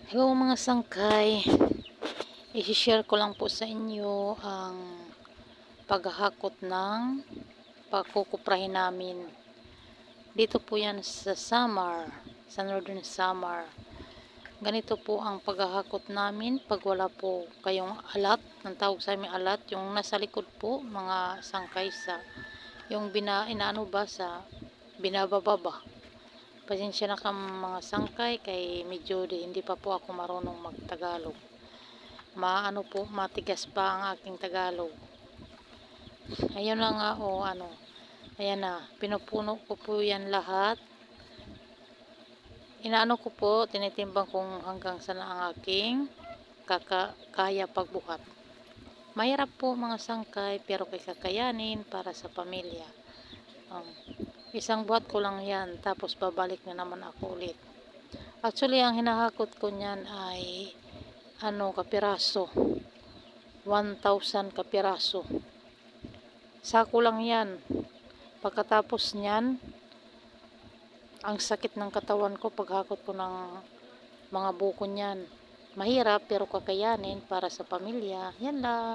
Hello mga sangkay, i-share ko lang po sa inyo ang paghahakot ng pagkukuprahin namin. Dito po yan sa Samar, sa Northern Samar. Ganito po ang paghahakot namin pag wala po kayong alat, ang tawag sa amin alat, yung nasa likod po mga sangkay sa, yung inaano ba sa binababa. Pasensya na ka mga sangkay kay medyo hindi pa po ako marunong magtagalog. Maano po, matigas pa ang aking Tagalog. Ayun na nga ayan na, pinupuno ko po yan lahat. Inaano ko po, tinitimbang kung hanggang saan ang aking kaya pagbuhat. Mahirap po mga sangkay pero kay kakayanin para sa pamilya. Isang buhat ko lang yan tapos babalik na naman ako ulit. Actually ang hinahakot ko niyan ay kapiraso, 1,000 kapiraso. Sako lang yan. Pagkatapos niyan, ang sakit ng katawan ko paghakot ko ng mga buko niyan. Mahirap pero kakayanin para sa pamilya. Yan lang.